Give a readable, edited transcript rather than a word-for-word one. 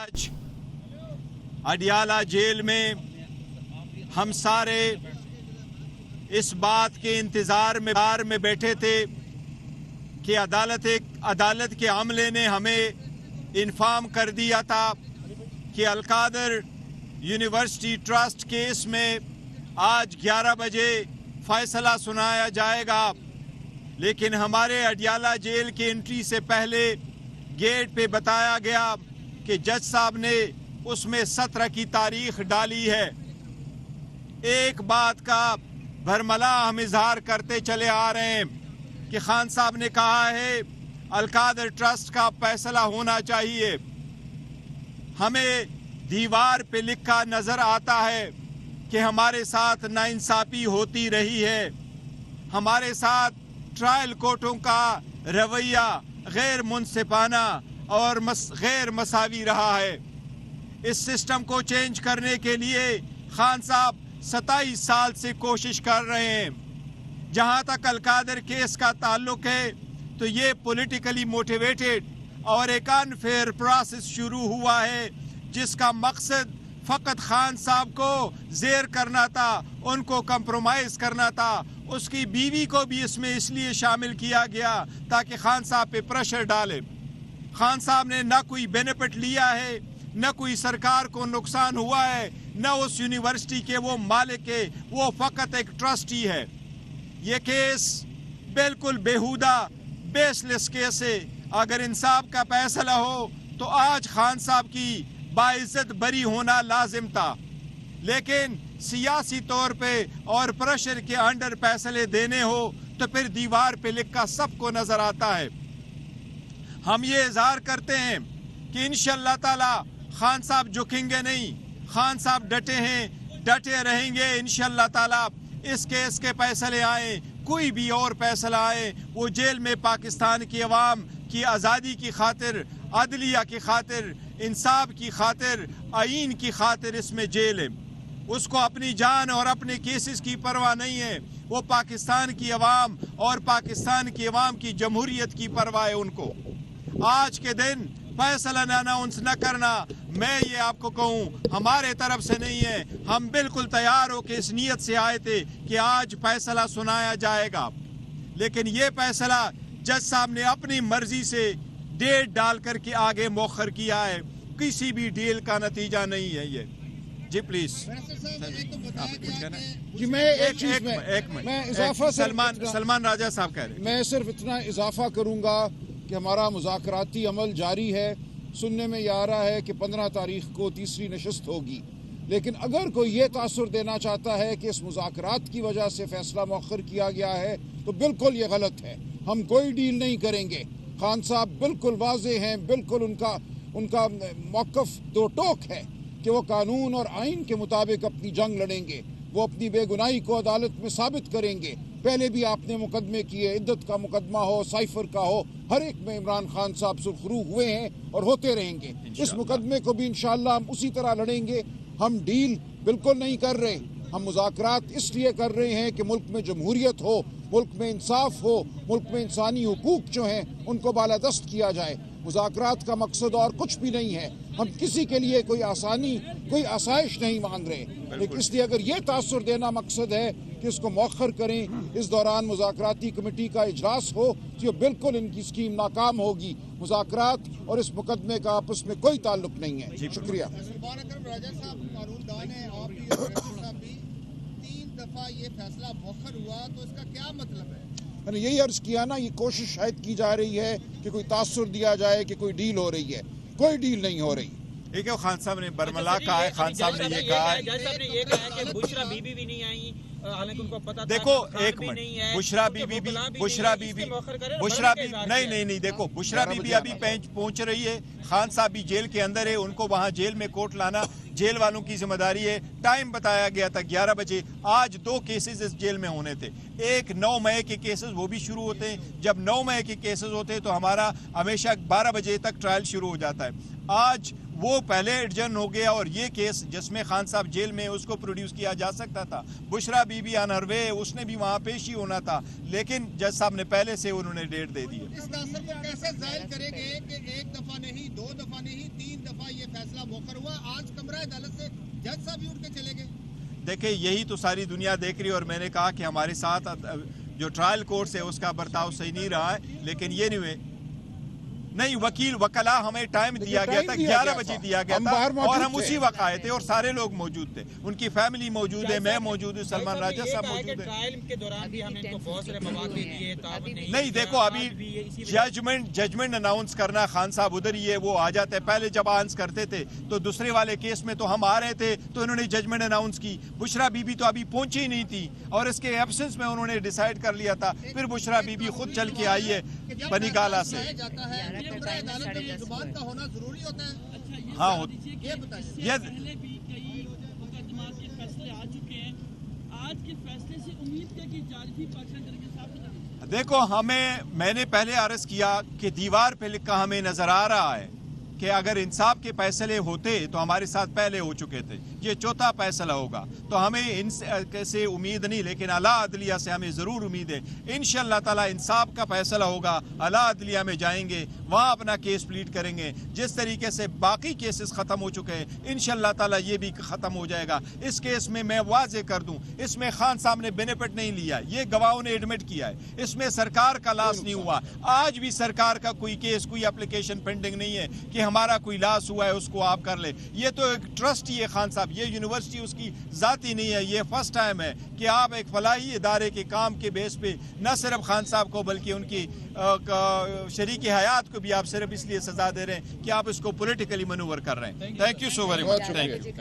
आज अडियाला जेल में हम सारे इस बात के इंतजार में बैठे थे कि अदालत के अमले ने हमें इन्फॉर्म कर दिया था कि अलकादर यूनिवर्सिटी ट्रस्ट केस में आज 11 बजे फैसला सुनाया जाएगा। लेकिन हमारे अडियाला जेल की एंट्री से पहले गेट पे बताया गया कि जज साहब ने उसमें 17 की तारीख डाली है। एक बात का भरमला हम इजहार करते चले आ रहे हैं कि खान साहब ने कहा है अलकादर ट्रस्ट का फैसला होना चाहिए। हमें दीवार पे लिखा नजर आता है कि हमारे साथ नाइंसाफी होती रही है, हमारे साथ ट्रायल कोर्टों का रवैया गैर मुनसिफाना और गैर मसावी रहा है। इस सिस्टम को चेंज करने के लिए खान साहब 27 साल से कोशिश कर रहे हैं। जहां तक अलकादर केस का ताल्लुक है तो ये पॉलिटिकली मोटिवेटेड और एक अनफेयर प्रोसेस शुरू हुआ है जिसका मकसद फकत खान साहब को जेर करना था, उनको कंप्रोमाइज करना था। उसकी बीवी को भी इसमें इसलिए शामिल किया गया ताकि खान साहब पे प्रेशर डाले। खान साहब ने न कोई बेनिफिट लिया है, न कोई सरकार को नुकसान हुआ है, न उस यूनिवर्सिटी के वो मालिक है, वो फकत एक ट्रस्टी है। ये केस बिल्कुल बेहुदा बेसलेस केस है। अगर इंसाफ का फैसला हो तो आज खान साहब की बाइज्जत बरी होना लाजिम था, लेकिन सियासी तौर पे और प्रेशर के अंडर फैसले देने हो तो फिर दीवार पे लिखा सबको नजर आता है। हम ये इजहार करते हैं कि इंशाअल्लाह ताला खान साहब झुकेंगे नहीं, खान साहब डटे हैं, डटे रहेंगे इंशाअल्लाह ताला। इस केस के फैसले आए, कोई भी और फैसला आए, वो जेल में पाकिस्तान की अवाम की आज़ादी की खातिर, अदलिया की खातिर, इंसाफ की खातिर, आईन की खातिर इसमें जेल है। उसको अपनी जान और अपने केसेस की परवाह नहीं है। वो पाकिस्तान की अवाम और पाकिस्तान की अवाम की जमहूरियत की परवाह है उनको। आज के दिन फैसला अनाउंस न करना, मैं ये आपको कहूँ, हमारे तरफ से नहीं है। हम बिल्कुल तैयार हो के इस नीयत से आए थे कि आज फैसला सुनाया जाएगा, लेकिन ये फैसला जज साहब ने अपनी मर्जी से डेट डाल करके आगे मौखर किया है। किसी भी डील का नतीजा नहीं है ये। जी प्लीज जी, मैं एक मिनट सलमान राजा साहब कह रहे हैं। मैं सिर्फ इतना इजाफा करूंगा कि हमारा मुज़ाकराती अमल जारी है। सुनने में ये आ रहा है कि 15 तारीख को तीसरी नशस्त होगी, लेकिन अगर कोई ये तासुर देना चाहता है कि इस मुज़ाकरात की वजह से फैसला मौखर किया गया है तो बिल्कुल ये गलत है। हम कोई डील नहीं करेंगे। खान साहब बिल्कुल वाज़ेह हैं, बिल्कुल उनका मौक़िफ़ दो टोक है कि वो कानून और आइन के मुताबिक अपनी जंग लड़ेंगे। वो अपनी बेगुनाही को अदालत में साबित करेंगे। पहले भी आपने मुकदमे किए, इद्दत का मुकदमा हो, साइफर का हो, हर एक में इमरान खान साहब सुरखरू हुए हैं और होते रहेंगे। इस मुकदमे को भी इंशाअल्लाह हम उसी तरह लड़ेंगे। हम डील बिल्कुल नहीं कर रहे, हम मुज़ाकरात इसलिए कर रहे हैं कि मुल्क में जमहूरियत हो, मुल्क में इंसाफ हो, मुल्क में इंसानी हुकूक जो हैं उनको बालादस्त किया जाए। मुज़ाकरात का मकसद और कुछ भी नहीं है। हम किसी के लिए कोई आसानी, कोई आसाइश नहीं मांग रहे, लेकिन इसलिए अगर ये तासुर देना मकसद है कि इसको मौखर करें, इस दौरान मुज़ाकराती कमेटी का इजलास हो, तो बिल्कुल इनकी स्कीम नाकाम होगी। मुज़ाकरात और इस मुकदमे का आपस में कोई ताल्लुक नहीं है। शुक्रिया। 3 दफा ये फैसला मौखर हुआ तो इसका क्या मतलब है? मैंने यही अर्ज किया ना, ये कोशिश शायद की जा रही है कि कोई तासुर दिया जाए कि कोई डील हो रही है। कोई डील नहीं हो रही। ठीक है, खान साहब ने बरमला कहा है, खान साहब ने ये कहा है, जज साहब ने ये कहा है कि बुशरा बीबी भी नहीं आई, हालांकि उनको पता था। देखो एक मिनट, बुशरा बीबी नहीं, देखो बुशरा बीबी अभी पहुंच रही है। खान साहब भी जेल के अंदर है, उनको वहां जेल में कोर्ट लाना जेल वालों की जिम्मेदारी है। टाइम बताया गया था 11 बजे। आज 2 केसेस इस जेल में होने थे। एक 9 मई के केसेस वो भी शुरू होते हैं। जब 9 मई के केसेस होते हैं तो हमारा हमेशा 12 बजे तक ट्रायल शुरू हो जाता है। आज वो पहले एडजर्न हो गया और ये केस जिसमें खान साहब जेल में, उसको प्रोड्यूस किया जा सकता था। बुशरा बीबी अनरवे, उसने भी वहाँ पेश ही होना था, लेकिन जज साहब ने पहले से उन्होंने डेट दे दी है। इस तासुर को कैसे जाहिर करेंगे कि 1 दफा नहीं, 2 दफा नहीं, 3 दफा ये फैसला फैसला मौखर हुआ, आज कमरा अदालत से जज साहब भी उठ के चले गए। देखिए यही तो सारी दुनिया देख रही है, और मैंने कहा कि हमारे साथ जो ट्रायल कोर्ट है उसका बर्ताव सही नहीं रहा है, लेकिन ये नहीं वकला हमें टाइम दिया गया था, 11 बजे दिया गया था, और हम उसी वक्त आए थे और सारे लोग मौजूद थे, उनकी फैमिली मौजूद है, मैं मौजूद हूँ, सलमान राजा साहब मौजूद है। ट्रायल के दौरान भी हमने इनको बहुत सारे मौके दिए, नहीं देखो अभी जजमेंट अनाउंस करना, खान साहब उधर ही है, वो आ जाते हैं, पहले जब अनाउंस करते थे तो दूसरे वाले केस में तो हम आ रहे थे तो इन्होंने जजमेंट अनाउंस की, बुशरा बीबी तो अभी पहुंची ही नहीं थी और इसके एब्सेंस में उन्होंने डिसाइड कर लिया था, फिर बुशरा बीबी खुद चल के आई है बनीगाला से। अदालत में जुबान का होना जरूरी होता है। हाँ ये बताइए, ये पहले भी कई मुकदमात के फैसले आ चुके हैं, आज के फैसले से उम्मीद है कि जज भी पक्ष करके साफ। देखो मैंने पहले अर्ज किया कि दीवार पे लिखा हमें नजर आ रहा है कि अगर इंसाफ के फैसले होते तो हमारे साथ पहले हो चुके थे, ये चौथा फैसला होगा, तो हमें इनसे उम्मीद नहीं, लेकिन अला अदलिया से हमें ज़रूर उम्मीद है इंशाअल्लाह ताला इंसाफ का फैसला होगा, अला अदलिया में जाएंगे, वहाँ अपना केस प्लीड करेंगे, जिस तरीके से बाकी केसेस ख़त्म हो चुके हैं इंशाअल्लाह ताला ये भी ख़त्म हो जाएगा। इस केस में मैं वाज़े कर दूँ, इसमें खान साहब ने बेनिफिट नहीं लिया, ये गवाहों ने एडमिट किया है, इसमें सरकार का लॉस नहीं हुआ, आज भी सरकार का कोई केस कोई एप्लीकेशन पेंडिंग नहीं है कि हमारा कोई लॉस हुआ है उसको आप कर ले, ये तो एक ट्रस्ट ही है खान साहब, ये यूनिवर्सिटी उसकी जाती नहीं है, ये फर्स्ट टाइम है कि आप एक फलाही इदारे के काम के बेस पे न सिर्फ खान साहब को बल्कि उनकी शरीक हयात को भी आप सिर्फ इसलिए सजा दे रहे हैं कि आप इसको पॉलिटिकली मनूवर कर रहे हैं। Thank you so very much. Thank you.